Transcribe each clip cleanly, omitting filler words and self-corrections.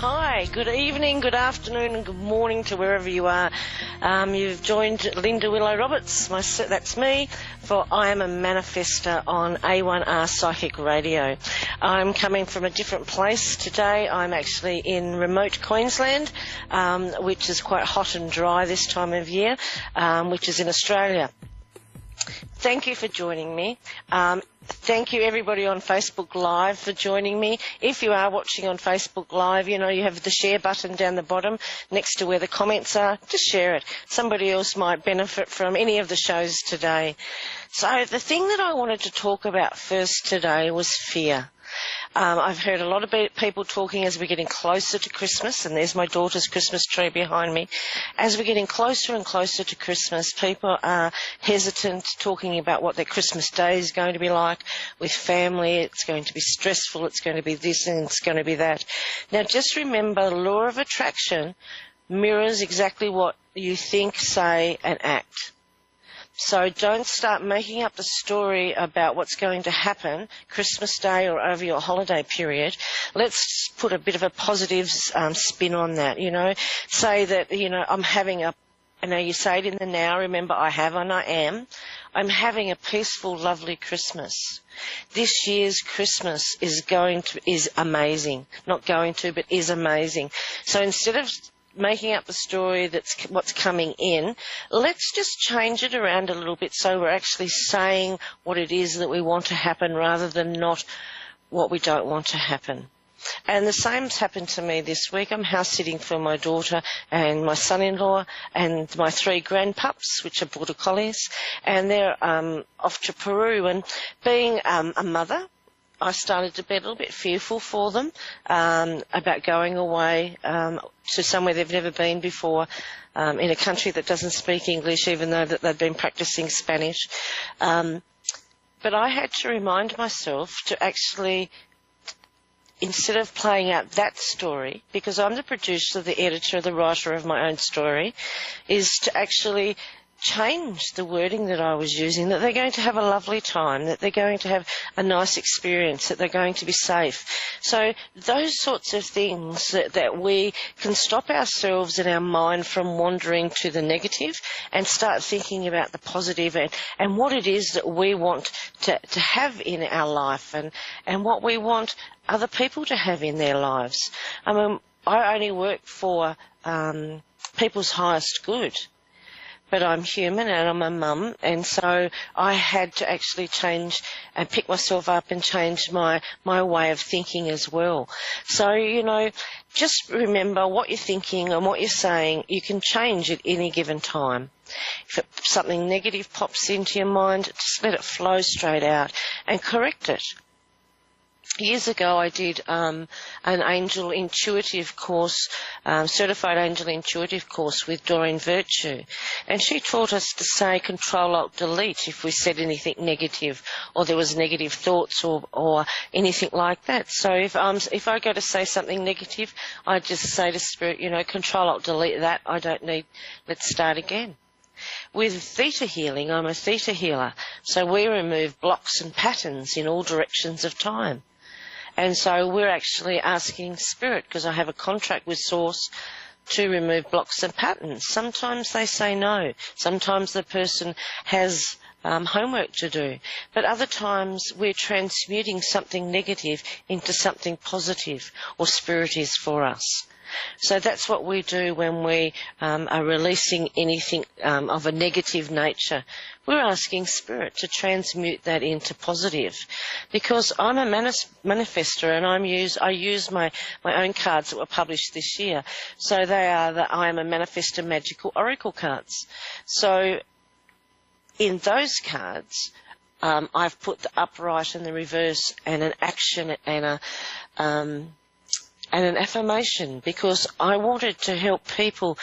Hi, good evening, good afternoon and good morning to wherever you are. You've joined Linda Willow Roberts, that's me, for I Am A Manifestor on A1R Psychic Radio. I'm coming from a different place today. I'm actually in remote Queensland, which is quite hot and dry this time of year, which is in Australia. Thank you for joining me. Thank you, everybody on Facebook Live, for joining me. If you are watching on Facebook Live, you have the share button down the bottom next to where the comments are. Just share it. Somebody else might benefit from any of the shows today. So the thing that I wanted to talk about first today was fear. I've heard a lot of people talking as we're getting closer to Christmas, and there's my daughter's Christmas tree behind me. As we're getting closer and closer to Christmas, people are hesitant, talking about what their Christmas day is going to be like with family. It's going to be stressful, it's going to be this and it's going to be that. Now just remember, the law of attraction mirrors exactly what you think, say and act. So don't start making up the story about what's going to happen Christmas Day or over your holiday period. Let's put a bit of a positive spin on that, Say that, I'm having you say it in the now, remember I have and I am. I'm having a peaceful, lovely Christmas. This year's Christmas is amazing. Not going to, but is amazing. So instead of making up the story that's what's coming in, let's just change it around a little bit so we're actually saying what it is that we want to happen rather than not what we don't want to happen. And the same's happened to me this week. I'm house sitting for my daughter and my son-in-law and my 3 grandpups, which are border collies, and they're off to Peru. And being a mother, I started to be a little bit fearful for them about going away to somewhere they've never been before, in a country that doesn't speak English, even though that they've been practicing Spanish. But I had to remind myself to actually, instead of playing out that story, because I'm the producer, the editor, the writer of my own story, is to actually change the wording that I was using, that they're going to have a lovely time, that they're going to have a nice experience, that they're going to be safe. So those sorts of things that we can stop ourselves in our mind from wandering to the negative and start thinking about the positive and what it is that we want to have in our life and what we want other people to have in their lives. I mean, I only work for people's highest good. But I'm human and I'm a mum, and so I had to actually change and pick myself up and change my way of thinking as well. So, just remember what you're thinking and what you're saying, you can change at any given time. If something negative pops into your mind, just let it flow straight out and correct it. Years ago, I did an angel intuitive course, certified angel intuitive course with Doreen Virtue, and she taught us to say Control-Alt-Delete if we said anything negative or there was negative thoughts or anything like that. So if I go to say something negative, I just say to Spirit, Control-Alt-Delete that. I don't need. Let's start again. With theta healing, I'm a theta healer, so we remove blocks and patterns in all directions of time. And so we're actually asking Spirit, because I have a contract with Source, to remove blocks and patterns. Sometimes they say no. Sometimes the person has homework to do. But other times we're transmuting something negative into something positive, or Spirit is for us. So that's what we do when we are releasing anything of a negative nature. We're asking Spirit to transmute that into positive. Because I'm a manifestor and I use my own cards that were published this year. So they are the I Am A Manifestor Magical Oracle cards. So in those cards, I've put the upright and the reverse and an action and an affirmation, because I wanted to help people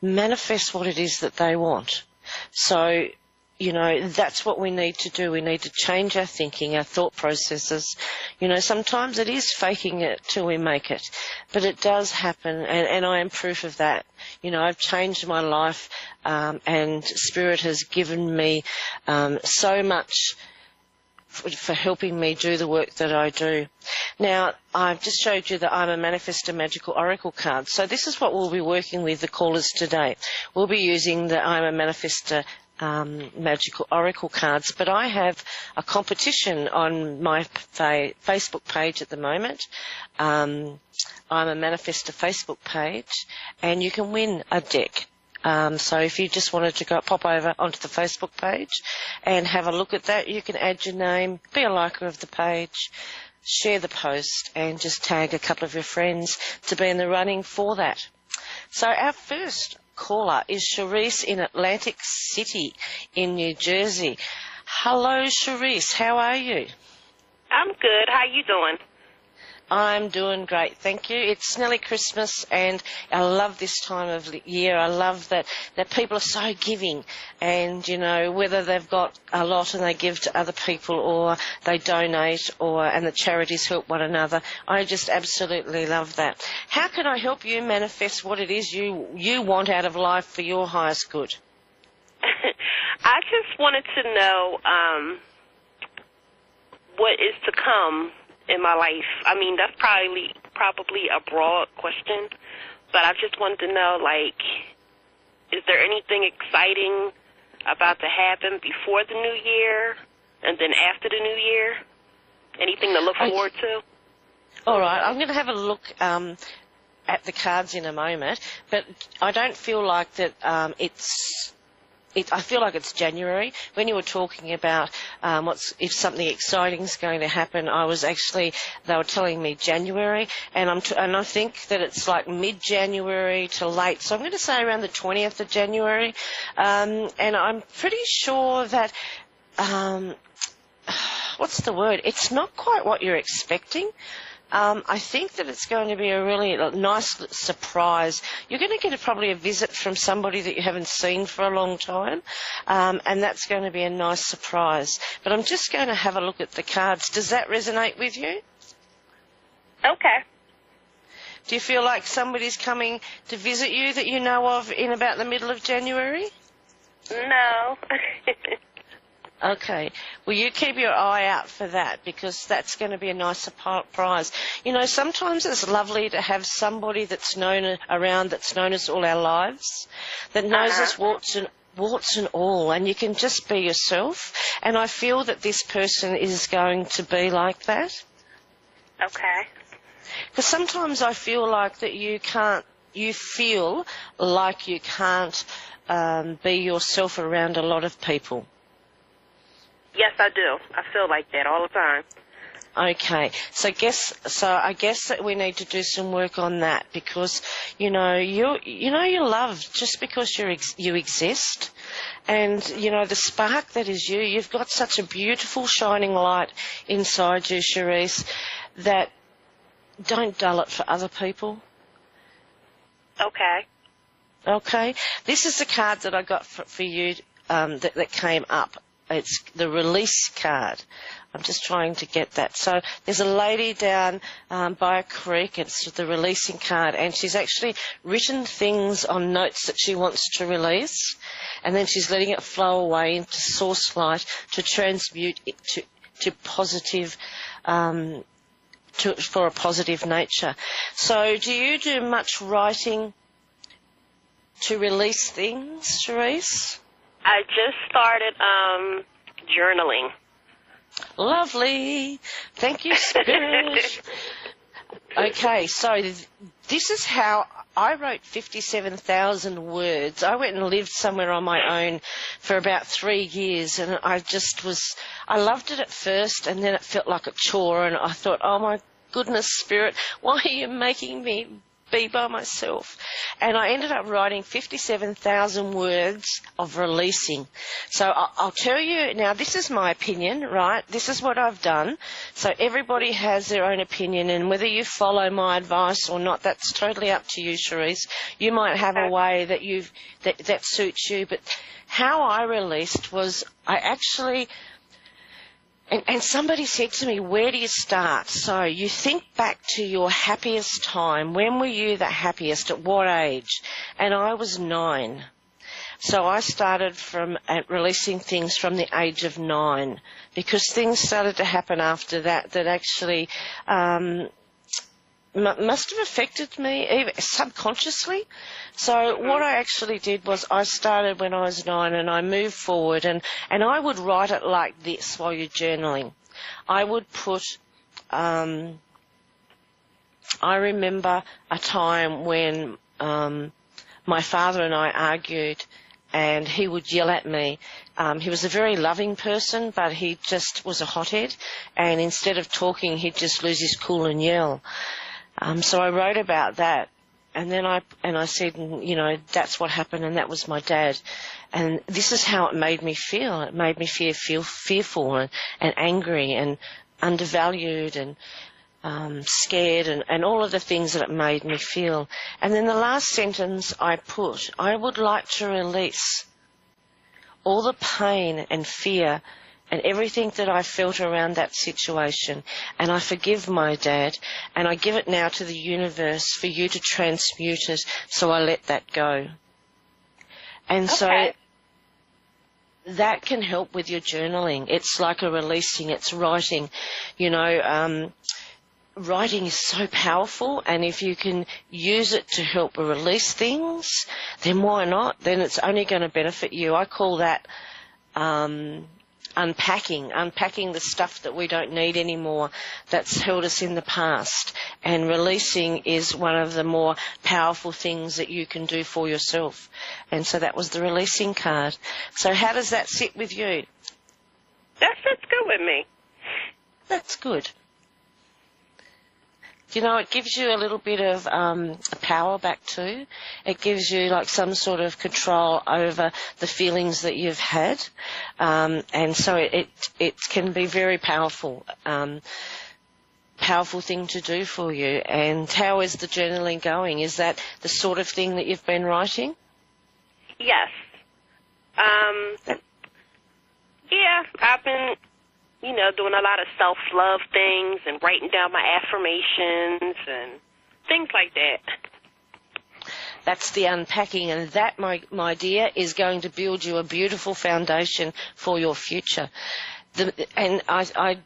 manifest what it is that they want. So, that's what we need to do. We need to change our thinking, our thought processes. Sometimes it is faking it till we make it, but it does happen, and I am proof of that. I've changed my life, and Spirit has given me so much for helping me do the work that I do. Now, I've just showed you the I'm a Manifestor Magical Oracle card. So this is what we'll be working with the callers today. We'll be using the I'm a Manifestor Magical Oracle cards, but I have a competition on my Facebook page at the moment. I'm a Manifestor Facebook page, and you can win a deck. So if you just wanted to pop over onto the Facebook page and have a look at that, you can add your name, be a liker of the page, share the post, and just tag a couple of your friends to be in the running for that. So our first caller is Cherise in Atlantic City in New Jersey. Hello, Cherise. How are you? I'm good. How you doing? I'm doing great, thank you. It's nearly Christmas, and I love this time of year. I love that people are so giving, and, you know, whether they've got a lot and they give to other people or they donate and the charities help one another. I just absolutely love that. How can I help you manifest what it is you want out of life for your highest good? I just wanted to know what is to come in my life. I mean, that's probably a broad question, but I just wanted to know, like, is there anything exciting about to happen before the new year and then after the new year? Anything to look forward to? All right, I'm going to have a look at the cards in a moment, but I don't feel like that I feel like it's January. When you were talking about if something exciting is going to happen, they were telling me January, and I think that it's like mid-January to late. So I'm going to say around the 20th of January, and I'm pretty sure that what's the word? It's not quite what you're expecting. I think that it's going to be a really nice surprise. You're going to get probably a visit from somebody that you haven't seen for a long time, and that's going to be a nice surprise. But I'm just going to have a look at the cards. Does that resonate with you? Okay. Do you feel like somebody's coming to visit you that you know of in about the middle of January? No. Okay. Well, you keep your eye out for that, because that's going to be a nice surprise. You know, sometimes it's lovely to have somebody that's known us all our lives, that knows us warts and all, and you can just be yourself. And I feel that this person is going to be like that. Okay. Because sometimes I feel like that you feel like you can't be yourself around a lot of people. Yes, I do. I feel like that all the time. Okay, so I guess that we need to do some work on that, because you're loved just because you exist, and the spark that is you. You've got such a beautiful shining light inside you, Cherise, that don't dull it for other people. Okay. Okay, this is the card that I got for you that came up. It's the release card. I'm just trying to get that. So there's a lady down by a creek. It's the releasing card, and she's actually written things on notes that she wants to release, and then she's letting it flow away into source light to transmute it to positive, for a positive nature. So do you do much writing to release things, Cherise? I just started journaling. Lovely. Thank you, Spirit. Okay, so this is how I wrote 57,000 words. I went and lived somewhere on my own for about 3 years, and I loved it at first, and then it felt like a chore, and I thought, oh my goodness, Spirit, why are you making me be by myself? And I ended up writing 57,000 words of releasing. So I'll tell you now, this is my opinion, right? This is what I've done. So everybody has their own opinion, and whether you follow my advice or not, that's totally up to you, Cherise. You might have a way that suits you, but how I released was I actually... And somebody said to me, where do you start? So you think back to your happiest time. When were you the happiest? At what age? And I was 9. So I started from releasing things from the age of 9, because things started to happen after that actually must have affected me even subconsciously. So what I actually did was I started when I was 9, and I moved forward, and I would write it like this while you're journaling. I would put, I remember a time when my father and I argued, and he would yell at me. He was a very loving person, but he just was a hothead, and instead of talking, he'd just lose his cool and yell. So I wrote about that, and then I said, you know, that's what happened, and that was my dad. And this is how it made me feel. It made me feel fearful and angry and undervalued and scared and all of the things that it made me feel. And then the last sentence I put, I would like to release all the pain and fear and everything that I felt around that situation. And I forgive my dad, and I give it now to the universe for you to transmute it, so I let that go. And so that can help with your journaling. It's like a releasing, it's writing. You know, writing is so powerful, and if you can use it to help release things, then why not? Then it's only going to benefit you. I call that unpacking the stuff that we don't need anymore that's held us in the past. And releasing is one of the more powerful things that you can do for yourself. And so that was the releasing card. So how does that sit with you? That sits good with me. That's good. You know, it gives you a little bit of power back too. It gives you like some sort of control over the feelings that you've had, and so it can be very powerful, powerful thing to do for you. And how is the journaling going? Is that the sort of thing that you've been writing? Yes. Yeah, I've been, you know, doing a lot of self-love things and writing down my affirmations and things like that. That's the unpacking, and that, my dear, is going to build you a beautiful foundation for your future. And I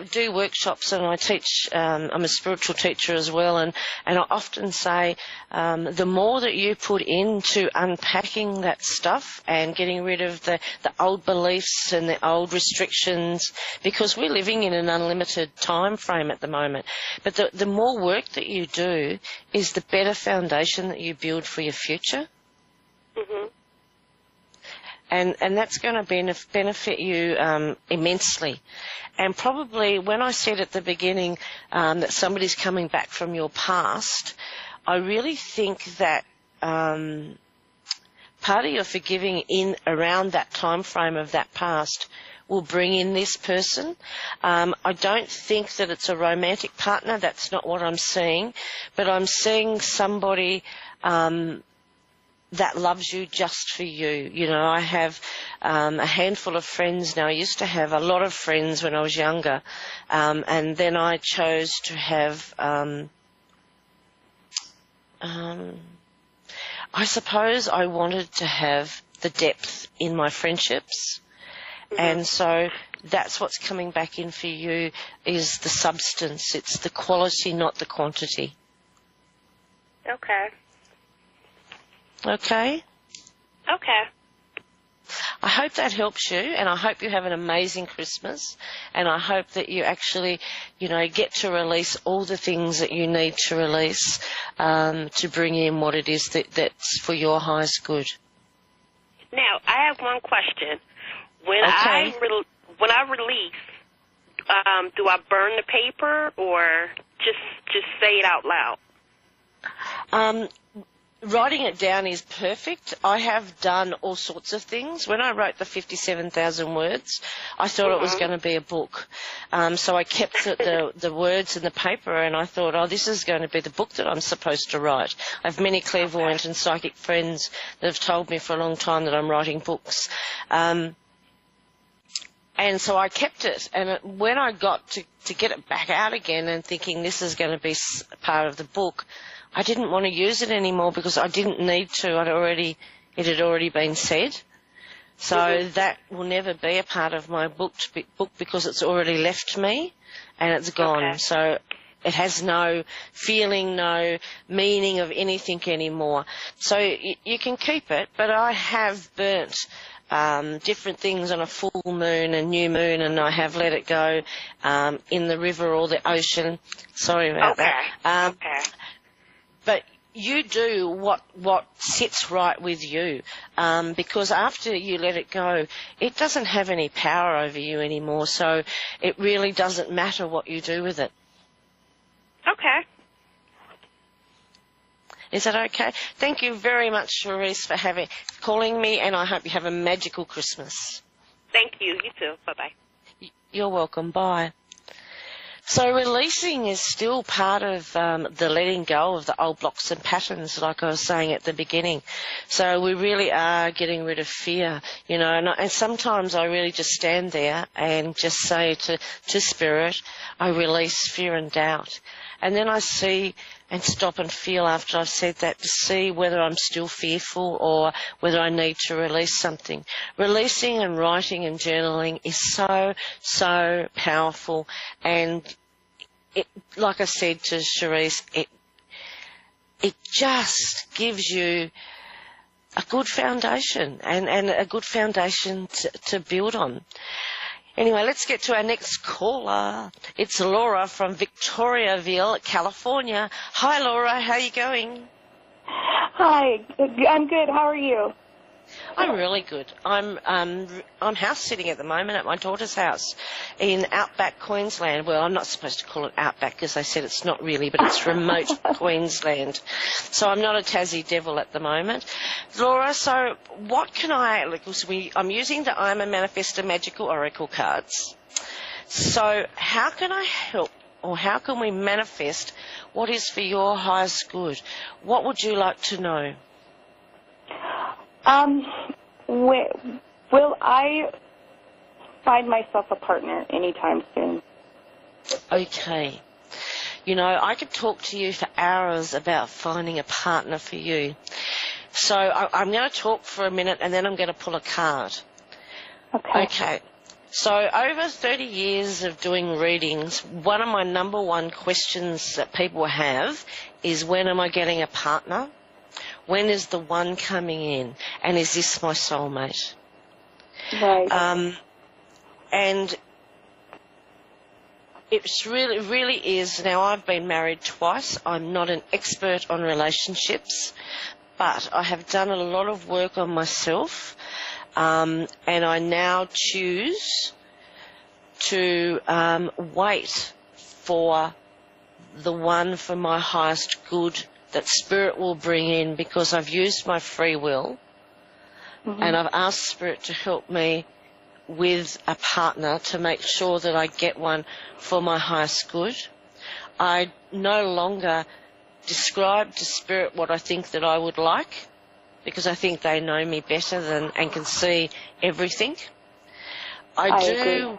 do workshops, and I teach. I'm a spiritual teacher as well, and I often say the more that you put into unpacking that stuff and getting rid of the old beliefs and the old restrictions, because we're living in an unlimited time frame at the moment, but the more work that you do is the better foundation that you build for your future. Mm-hmm. And that's going to benefit you immensely. And probably when I said at the beginning that somebody's coming back from your past, I really think that part of your forgiving in around that time frame of that past will bring in this person. I don't think that it's a romantic partner. That's not what I'm seeing. But I'm seeing somebody that loves you just for you. You know, I have a handful of friends now. I used to have a lot of friends when I was younger, and then I chose to have, I suppose I wanted to have the depth in my friendships, and so that's what's coming back in for you is the substance. It's the quality, not the quantity. Okay. Okay? Okay. I hope that helps you, and I hope you have an amazing Christmas, and I hope that you actually, you know, get to release all the things that you need to release to bring in what it is that's for your highest good. Now, I have one question. When Okay. when I release, do I burn the paper or just say it out loud? Writing it down is perfect. I have done all sorts of things. When I wrote the 57,000 words, I thought it was going to be a book. So I kept the words in the paper, and I thought, oh, this is going to be the book that I'm supposed to write. I have many clairvoyant and psychic friends that have told me for a long time that I'm writing books. And so I kept it. And when I got to get it back out again and thinking this is going to be part of the book, I didn't want to use it anymore because I didn't need to. I'd already It had already been said. So that will never be a part of my book because it's already left me and it's gone. Okay. So it has no feeling, no meaning of anything anymore. So you can keep it, but I have burnt different things on a full moon and new moon, and I have let it go in the river or the ocean. Sorry about that. Okay. But you do what sits right with you, because after you let it go, it doesn't have any power over you anymore, so it really doesn't matter what you do with it. Okay. Is that okay? Thank you very much, Cherise, for calling me, and I hope you have a magical Christmas. Thank you. You too. Bye-bye. You're welcome. Bye. So releasing is still part of the letting go of the old blocks and patterns, like I was saying at the beginning. So we really are getting rid of fear, you know, and sometimes I really just stand there and just say to Spirit, I release fear and doubt. And then I see and stop and feel after I've said that to see whether I'm still fearful or whether I need to release something. Releasing and writing and journaling is so, so powerful. And it, like I said to Cherise, it just gives you a good foundation and a good foundation to build on. Anyway, let's get to our next caller. It's Laura from Victoriaville, California. Hi, Laura. How are you going? Hi. I'm good. How are you? I'm really good. I'm house sitting at the moment at my daughter's house in outback Queensland. Well, I'm not supposed to call it outback because they said it's not really, but it's remote Queensland. So I'm not a Tassie devil at the moment. Laura, so what can I'm using the I'm a Manifestor Magical Oracle cards. So how can I help, or how can we manifest what is for your highest good? What would you like to know? Will I find myself a partner anytime soon? Okay. You know, I could talk to you for hours about finding a partner for you. So I'm going to talk for a minute and then I'm going to pull a card. Okay. So over 30 years of doing readings, one of my number one questions that people have is, when am I getting a partner? When is the one coming in? And is this my soulmate? Right. And it's really is. Now, I've been married twice. I'm not an expert on relationships, but I have done a lot of work on myself, and I now choose to wait for the one for my highest good that Spirit will bring in, because I've used my free will, and I've asked Spirit to help me with a partner to make sure that I get one for my highest good. I no longer describe to Spirit what I think that I would like, because I think they know me better and can see everything. I do.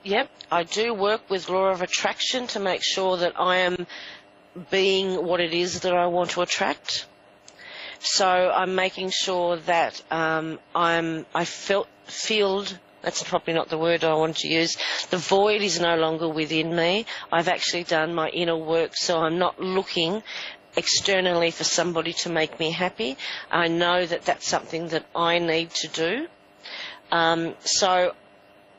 Yep, I do work with law of attraction to make sure that I am being what it is that I want to attract. So I'm making sure that filled, that's probably not the word I want to use, the void is no longer within me. I've actually done my inner work, so I'm not looking externally for somebody to make me happy. I know that that's something that I need to do. So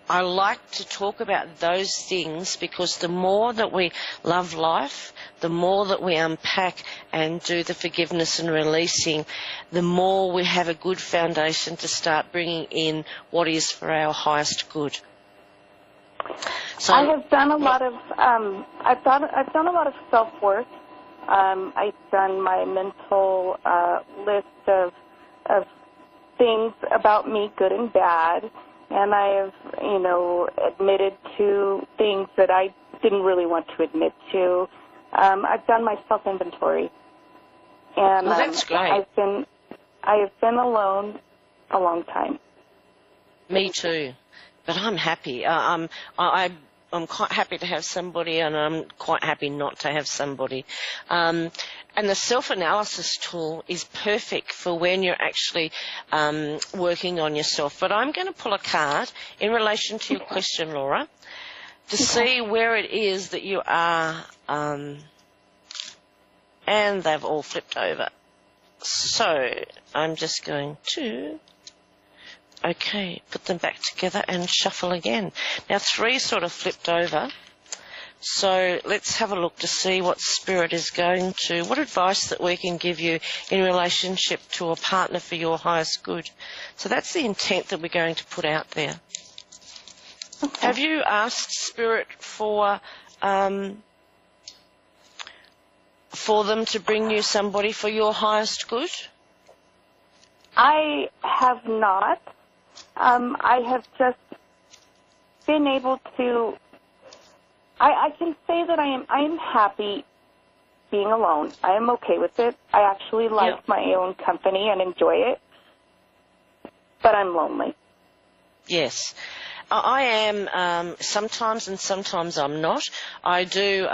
I like to talk about those things, because the more that we love life, the more that we unpack and do the forgiveness and releasing, the more we have a good foundation to start bringing in what is for our highest good. So I have done a lot of I've done a lot of self-worth. I've done my mental list of things about me, good and bad. And I have, admitted to things that I didn't really want to admit to. I've done my self-inventory. And well, that's great. I have been alone a long time. Me too. But I'm happy. I'm quite happy to have somebody, and I'm quite happy not to have somebody. And And the self-analysis tool is perfect for when you're actually working on yourself. But I'm going to pull a card in relation to your question, Laura, to see where it is that you are, and they've all flipped over. So I'm just going to, put them back together and shuffle again. Now 3 sort of flipped over. So let's have a look to see what Spirit is going to, what advice that we can give you in relationship to a partner for your highest good. So that's the intent that we're going to put out there. Okay. Have you asked Spirit for them to bring you somebody for your highest good? I have not. I have just been able to. I can say that I am happy being alone. I am okay with it. I actually like my own company and enjoy it, but I'm lonely. Yes. I am sometimes, and sometimes I'm not. I do,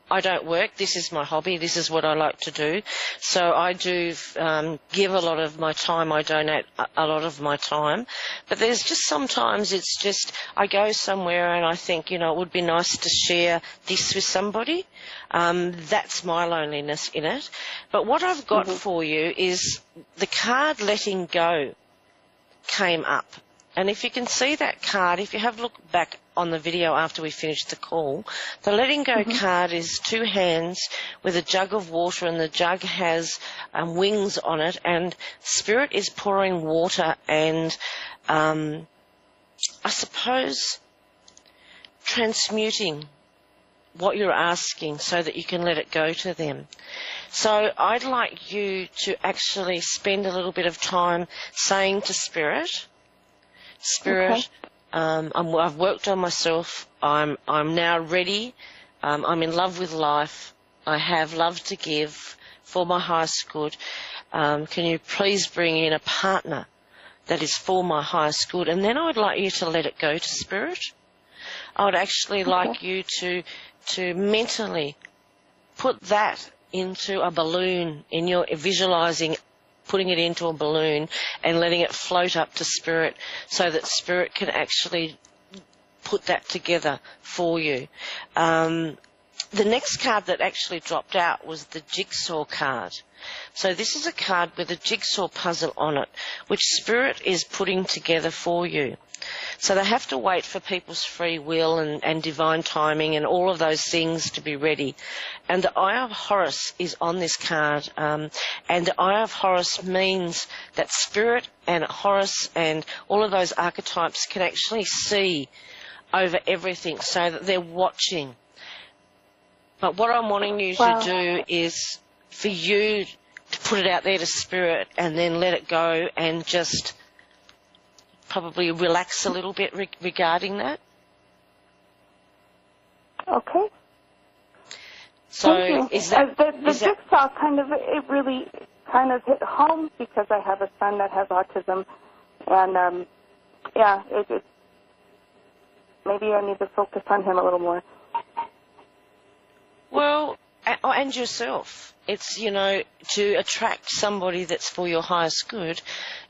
I don't work. This is my hobby. This is what I like to do. So I do give a lot of my time. I donate a lot of my time. But there's just sometimes it's just I go somewhere and I think, it would be nice to share this with somebody. That's my loneliness in it. But what I've got for you is the card letting go came up. And if you can see that card, if you have a look back on the video after we finished the call, the letting go card is 2 hands with a jug of water, and the jug has wings on it, and Spirit is pouring water and I suppose transmuting what you're asking so that you can let it go to them. So I'd like you to actually spend a little bit of time saying to Spirit, I've worked on myself. I'm now ready. I'm in love with life. I have love to give for my highest good. Can you please bring in a partner that is for my highest good? And then I would like you to let it go to Spirit. I would actually like you to mentally put that into a balloon in your visualizing, putting it into a balloon and letting it float up to Spirit so that Spirit can actually put that together for you. The next card that actually dropped out was the jigsaw card. So this is a card with a jigsaw puzzle on it, which Spirit is putting together for you. So they have to wait for people's free will and divine timing and all of those things to be ready. And the Eye of Horus is on this card. And the Eye of Horus means that Spirit and Horus and all of those archetypes can actually see over everything so that they're watching. But what I'm wanting you to do is for you to put it out there to Spirit and then let it go and just probably relax a little bit regarding that. Okay. So Thank you. is that the jigsaw it really kind of hit home because I have a son that has autism, and it maybe I need to focus on him a little more. Well, and yourself. It's, to attract somebody that's for your highest good,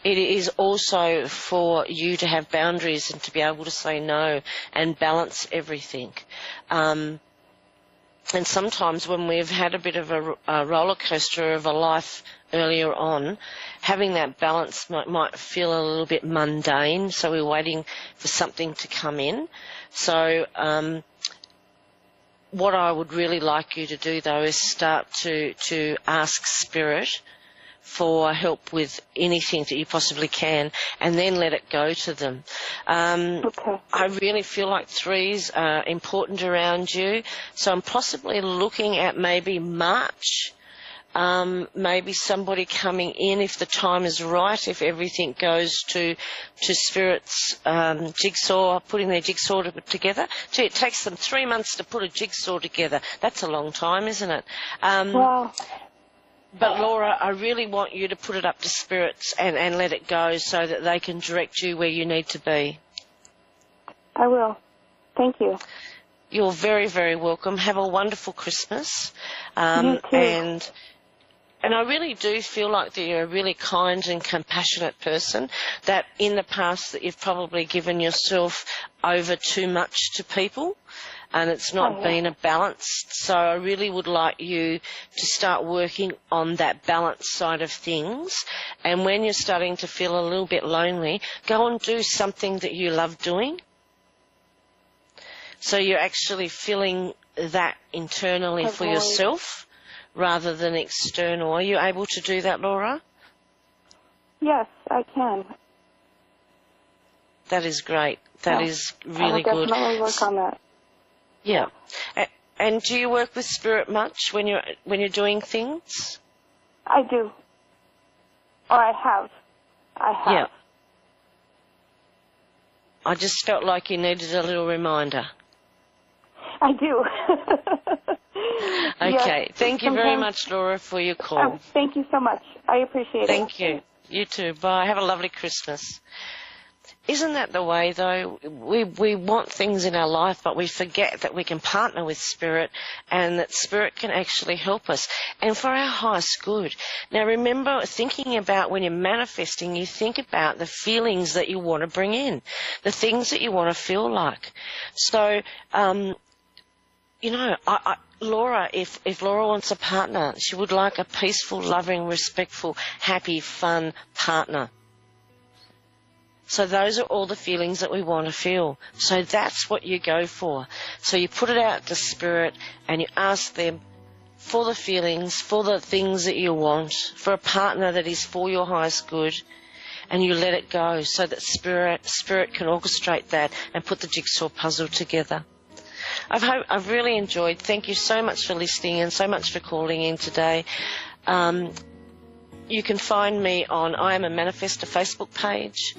it is also for you to have boundaries and to be able to say no and balance everything. And sometimes when we've had a bit of a roller coaster of a life earlier on, having that balance might feel a little bit mundane, so we're waiting for something to come in. So what I would really like you to do, though, is start to ask Spirit for help with anything that you possibly can, and then let it go to them. Okay. I really feel like 3s are important around you, so I'm possibly looking at maybe March, maybe somebody coming in if the time is right, if everything goes to Spirit's jigsaw, putting their jigsaw together. Gee, it takes them 3 months to put a jigsaw together. That's a long time, isn't it? Wow. But Laura, I really want you to put it up to Spirits and let it go so that they can direct you where you need to be. I will. Thank you. you're very, very welcome. Have a wonderful Christmas. You too. And I really do feel like that you're a really kind and compassionate person, that in the past that you've probably given yourself over too much to people and it's not been a balance. So I really would like you to start working on that balance side of things. And when you're starting to feel a little bit lonely, go and do something that you love doing. So you're actually feeling that internally for yourself rather than external. Are you able to do that, Laura? Yes, I can. That is great. That is really good. I'll definitely work on that. Yeah. And do you work with spirit much when you're doing things? I do. Or I have. Yeah. I just felt like you needed a little reminder. I do. Okay. Yes, Thank you very much, Laura, for your call. Thank you so much. I appreciate it. Thank you. You too. Bye. Have a lovely Christmas. Isn't that the way, though? We want things in our life, but we forget that we can partner with Spirit and that Spirit can actually help us and for our highest good. Now, remember, thinking about when you're manifesting, you think about the feelings that you want to bring in, the things that you want to feel like. So, Laura, if Laura wants a partner, she would like a peaceful, loving, respectful, happy, fun partner. So those are all the feelings that we want to feel. So that's what you go for. So you put it out to Spirit and you ask them for the feelings, for the things that you want, for a partner that is for your highest good, and you let it go so that Spirit can orchestrate that and put the jigsaw puzzle together. I've really enjoyed. Thank you so much for listening and so much for calling in today. You can find me on I Am A Manifestor Facebook page.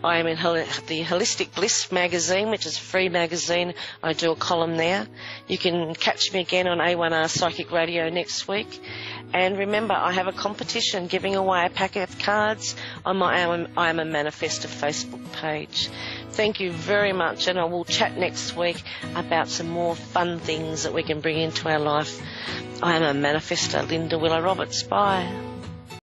I am in the Holistic Bliss magazine, which is a free magazine. I do a column there. You can catch me again on A1R Psychic Radio next week. And remember, I have a competition giving away a pack of cards on my I Am A Manifestor Facebook page. Thank you very much, and I will chat next week about some more fun things that we can bring into our life. I Am A Manifestor, Linda Willow Roberts. Bye.